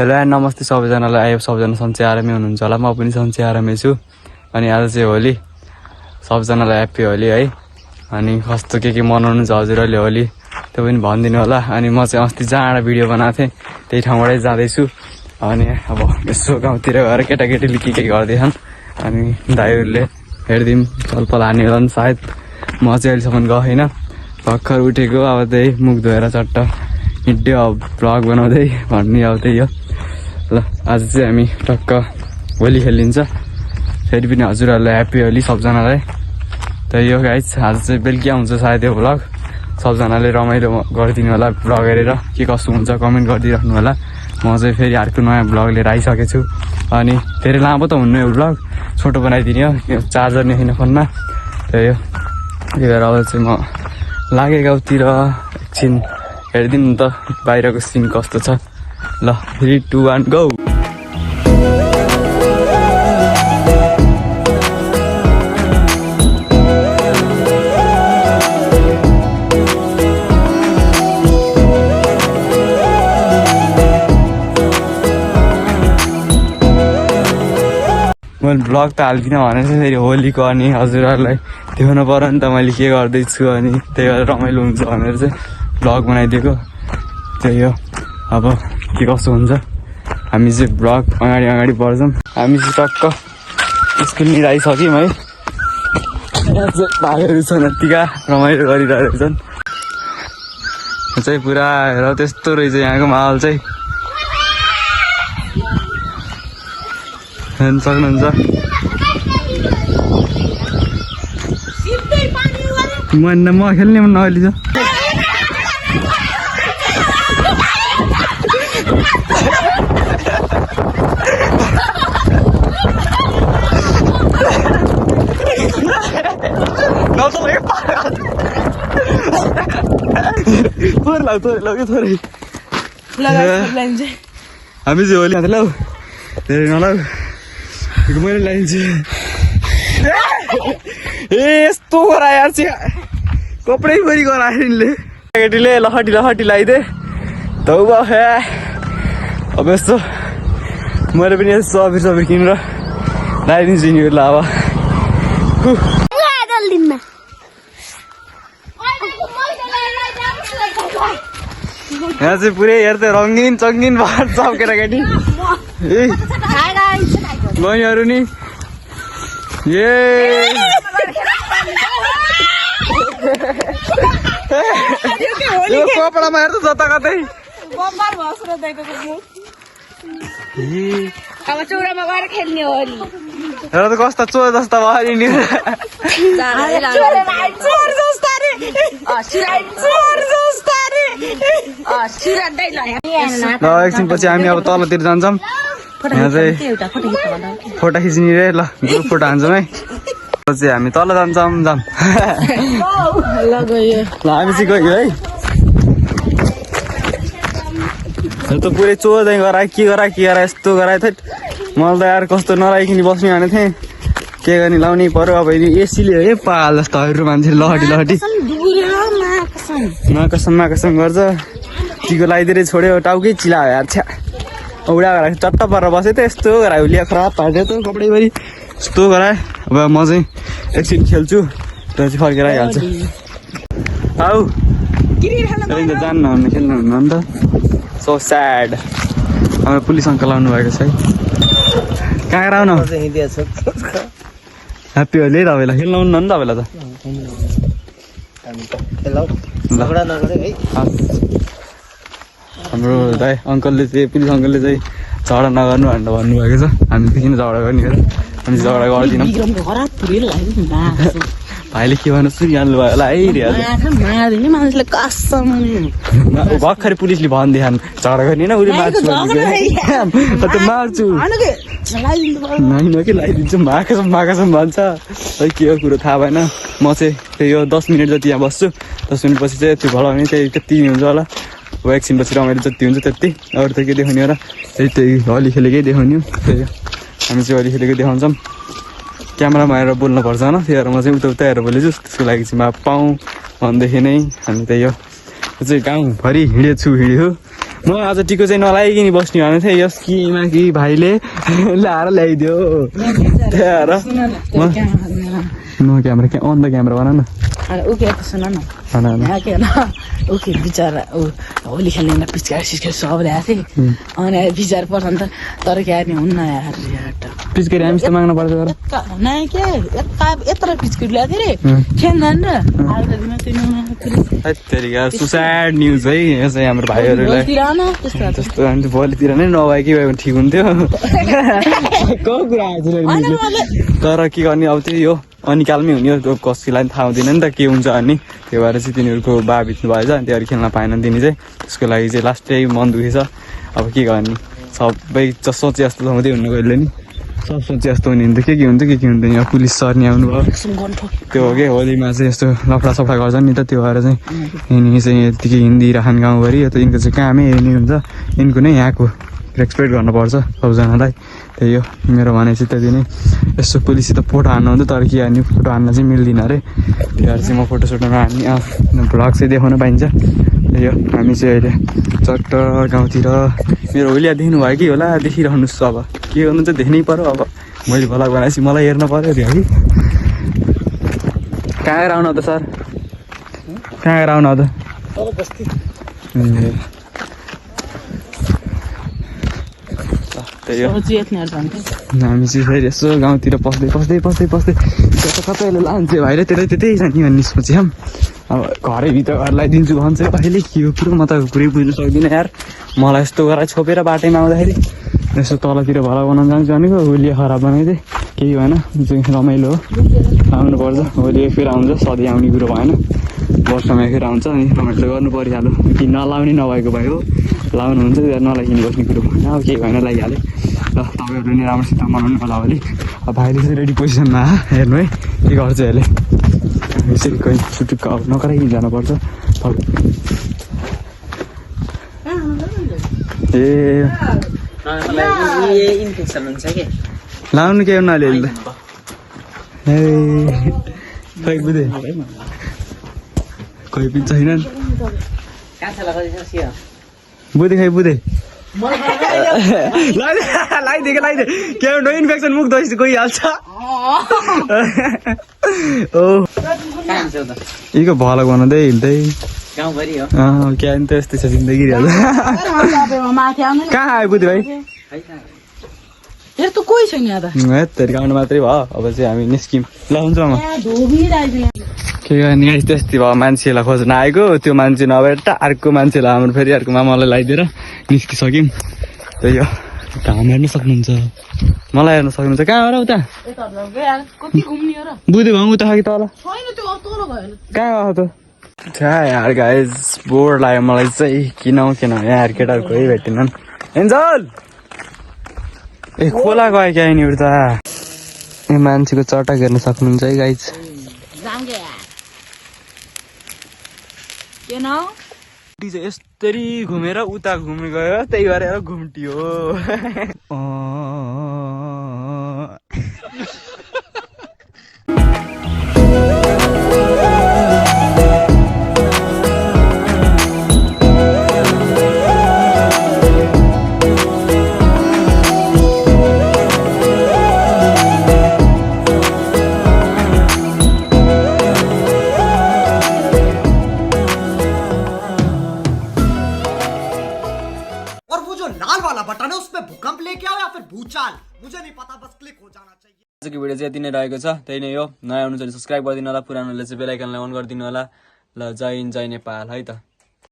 Hello and नमस्ते सबैजनालाई। सबैजना सन्चै आरामै हुनुहुन्छ होला, म पनि सन्चै आरामै छु। अनि आज चाहिँ होली, सबैजनालाई ह्याप्पी होली है। अनि कस्तो के मनाउनु छ हजुरहरूले होली त्यो पनि भनिदिनु होला। अनि म चाहिँ अस्ति जहाँबाट भिडियो बनाएको थिएँ त्यही ठाउँबाटै जाँदैछु। अनि अब यसो गाउँतिर गएर केटाकेटीले के गर्दैछन् अनि दाइहरूले हेरिदिउँ छलफल हान्ने होला नि सायद। म चाहिँ अहिलेसम्म गएन, भर्खर उठेको। अब त्यही मुख धोएर चट्ट हिँड्यो भ्लग बनाउँदै भन्ने अब त्यही हो। ल आज चाहिँ हामी टक्क होली खेलिन्छ। फेरि पनि हजुरहरूलाई ह्याप्पी होली सबजनालाई। त्यही हो गाइज, आज चाहिँ बेलुकी आउँछ सायद यो भ्लग। सबजनाले रमाइलो गरिदिनु होला, भ्लग हेरेर के कस्तो हुन्छ कमेन्ट गरिदिइराख्नु होला। म चाहिँ फेरि अर्को नयाँ भ्लग लिएर आइसकेको छु। अनि धेरै लामो त हुनु यो भ्लग, छोटो बनाइदिने हो, यो चार्जर नै छैन फोनमा। त्यही हो, त्यही भएर अब चाहिँ म लागेँ गाउँतिर। एकछिन हेरिदिनु त बाहिरको सिन कस्तो छ। ल 3, 2, 1 गो। मैले भ्लग त हाल्दिनँ भने चाहिँ फेरि होलीको अनि हजुरहरूलाई देखाउनु पऱ्यो नि त मैले के गर्दैछु। अनि त्यही भएर रमाइलो हुन्छ भनेर चाहिँ भ्लग बनाइदिएको। त्यही हो, अब के कस्तो हुन्छ। हामी चाहिँ भ्लग अगाडि बढ्छौँ। हामी चाहिँ टक्क स्कुल आइसक्यौँ है। यहाँ चाहिँ भाइहरू छन् यत्तिका रमाइलो गरिरहेको छन्। चाहिँ पुरा हेर त्यस्तो रहेछ यहाँको माहौल चाहिँ, हेर्न सक्नुहुन्छ। म खेल्ने अहिले छ। हामी चाहिँ होली खाँदै ल धेरै नलाउ मैले लाइन्छु। ए यस्तो गरा यार चाहिँ कपडै गरी गरायो यिनले। केटीले लखटी लगाइदे धौ भयो। अब यस्तो मैले पनि यस्तो सबिर किनेर लगाइदिन्छु यिनीहरूलाई। अब यहाँ चाहिँ पुरै हेर्दै रङ्गिन चङ्गिन भएर सब केटाकेटी बहिनीहरू नि। ए यो कपडामा हेर्छ जता कतै अब चौरामा गएर खेल्ने हो नि। हेर त कस्ता चोर जस्ता भयो नि। एकछिनपछि हामी अब तलतिर जान्छौँ। यहाँ चाहिँ फोटो खिच्ने रे। ल ग्रुप फोटो हान्छौँ है। चाहिँ हामी तल जान्छौँ। ल हामी चाहिँ गयो है। त पुरै चोर चाहिँ गरायो के गरायो यस्तो गरायो थ। मलाई त यार कस्तो नराइकन बस्ने भने थिएँ, के गर्ने लाउनै पर्यो। अब एसीले है पाल जस्तो मान्छे लहटी माकसम गर्छ। टिको लगाइदिएर छोड्यो, टाउकै चिलायो यार छ्या। उडा गरायो चट्ट परेर बसेँ त यस्तो गरायो। उलिया खराब पार्यो त कपडैभरि यस्तो गरायो। अब म चाहिँ एकछिन खेल्छु त्यहाँ चाहिँ फर्केर आइहाल्छु। आऊ जान्न हुन्न खेल्नु हुन्न नि त। So sad. हाम्रो पुलिस अङ्कल आउनु भएको छ है। कहाँ आउनु ह्याप्पी होली तपाईँलाई खेल्नु हुन्न नि तपाईँलाई त। हाम्रो दाइ अङ्कलले चाहिँ पुलिस अङ्कलले चाहिँ झगडा नगर्नु भनेर भन्नुभएको छ। हामी किन झगडा गर्ने हो, हामी झगडा गर्दैनौँ। भाइले के भन्नु सुनिहाल्नु भयो होला है। भर्खरै पुलिसले भनिदिएन झगडा गर्ने होइन, उसले मार्छु कि लगाइदिन्छु माकसम भन्छ है। के हो कुरो थाहा भएन। म चाहिँ त्यही हो 10 मिनट जति यहाँ बस्छु। 10 मिनटपछि चाहिँ त्यो भल भने त्यही त्यति हुन्छ होला। अब एकछिनपछि रमाइलो जति हुन्छ त्यति, अरू त के देखाउने होला। त्यही होली खेलेकै देखाउने हो। त्यही हो, हामी चाहिँ होली खेलेकै देखाउँछौँ। क्यामेरामा आएर बोल्नुपर्छ होइन, त्यही भएर म चाहिँ उता हेरेर बोलेछु। त्यसको लागि चाहिँ म पाऊँ भनेदेखि नै हामी त्यही हो। चाहिँ गाउँभरि हिँडेछु म आज टिको चाहिँ नलाइकन बस्ने भने थिएँ यस किमा कि भाइले ल्याएर ल्याइदियो त्यहाँ नो क्यामेरा क्या अन द क्यामेरा भन न ओके सुन न यहाँ के ओके बिचरा होली खेल्ने पिचकार सिचकार सब ल्याएको थिएँ अनि बिचार पर्छ नि त तर क्या नि हुन्न यार पिचकारी हामी त माग्नु पर्छ तर नै के यत्रो पिचकारी ल्याएको थिएँ रे खेल्दैन र सुसाइड न्युज है यो चाहिँ हाम्रो भाइहरूलाई त्यस्तो हामी भोलितिर नै नभए कि भयो भने ठिक हुन्थ्यो कुरा तर के गर्ने अब त्यही हो अनिकालमै हुने हो कसैलाई पनि थाहा हुँदैन नि त के हुन्छ अनि त्यो भएर चाहिँ तिनीहरूको बा बित्नु भएछ अनि त्यहाँबाट खेल्न पाएन तिनी चाहिँ त्यसको लागि चाहिँ लास्टै मन दुखेछ अब के गर्ने सबै सोचे जस्तो हुँदै हुनु कहिले नि सब सोचे जस्तो हुने हुन्थ्यो के हुन्छ के हुँदैन यहाँ पुलिस सर नि आउनुभयो त्यो हो कि होलीमा चाहिँ यस्तो लफडा सफा गर्छ नि त त्यो भएर चाहिँ यिनी चाहिँ यतिकै हिन्दी राखन गाउँभरि यो त यिनको चाहिँ कामै हेर्ने हुन्छ यिनको नै यहाँको रेस्पेक्ट गर्नुपर्छ सबजनालाई त्यही हो मेरो भनाइ चाहिँ त्यति नै यसो पुलिससित फोटो हान्नु हुन्थ्यो तर के हान्ने फोटो हान्न चाहिँ मिल्दैन अरे त्यही भएर चाहिँ म फोटोसोटोमा हान्ने भ्लग चाहिँ देखाउन पाइन्छ त्यही हो हामी चाहिँ अहिले चट्ट गाउँतिर मेरो होलिया देख्नु भयो कि होला देखिरहनुहोस् अब के गर्नु चाहिँ देख्नै पऱ्यो अब मैले भ्लग बनाएपछि मलाई हेर्न पऱ्यो त्यो है कहाँ गएर आउनु त सर कहाँ गएर आउनु त त्यही हो हामी चाहिँ फेरि यसो गाउँतिर पस्दै कतैले लान्छे भाइले त्यतै जाने भन्ने सोचेँ अब घरैभित्र घरलाई दिन्छु भन्छ अहिले के हो कुरो म त कुरै बुझ्नु सक्दिनँ यार मलाई यस्तो गरेर छोपेर बाटैमा आउँदाखेरि यसो तलतिर भला बनाउनु जान्छु भनेको होली खराब बनाइदिएँ केही भएन चाहिँ रमाइलो हो आउनुपर्छ होली फेरि आउँछ सधैँ आउने कुरो भएन वर्षमा फेरि आउँछ अनि रमाइलो गर्नु परिहाल्यो कि नलाउने नभएको भयो लाउनुहुन्छ नलाइकन बस्ने कुरो भएन अब केही भएन लागिहाल्यो ल तपाईँहरूले नि राम्रोसित मनाउनु होला होली अब भाइले चाहिँ रेडी पोजिसनमा हेर्नु है के गर्छ अहिले यसरी कहीँ सुटुक्क अब नकराइकन जानुपर्छ ए लाउनु के उनीहरूले ए खै बुझे कोही पनि छैनन् बुझे खै बुझे लगाइदिए के नो इन्फेक्सन मुख दस गइहाल्छ ओ यिको भल बनाउँदै हिँड्दै क्या नि त यस्तै छ जिन्दगी कहाँ आयो बुझ्यो भाइ कोही छैन गाउनु मात्रै भयो अब चाहिँ हामी निस्क्यौँ ल हुन्छ के गर्ने त्यस्तै भयो मान्छेलाई खोज्न आएको त्यो मान्छे नभएर अर्को मान्छेलाई हाम्रो फेरि अर्को मामालाई लगाइदिएर निस्किसक्यौँ त्यही हो घाम हेर्नु सक्नुहुन्छ मलाई हेर्न सक्नुहुन्छ कहाँ हो र उता बुझ्यो भाउ उता कि तल कहाँ गएको त छ्या यार गाइज बोर लाग्यो मलाई चाहिँ किन यहाँ केटाहरू कोही भेटिनन् एन्जल ए खोला गयो क्या यिनीहरू त ए मान्छेको चटक हेर्न सक्नुहुन्छ है गाइज चाहिँ यस्तरी घुमेर उता घुम्नु गयो त्यही भएर घुम्टियो आजको भिडियो चाहिँ यति नै रहेको छ त्यही नै हो नयाँ हुनुहुन्छ भने सब्सक्राइब गरिदिनु होला पुरानोले चाहिँ बेल आइकनलाई अन गरिदिनु होला ल जय हिन्द जय नेपाल है त।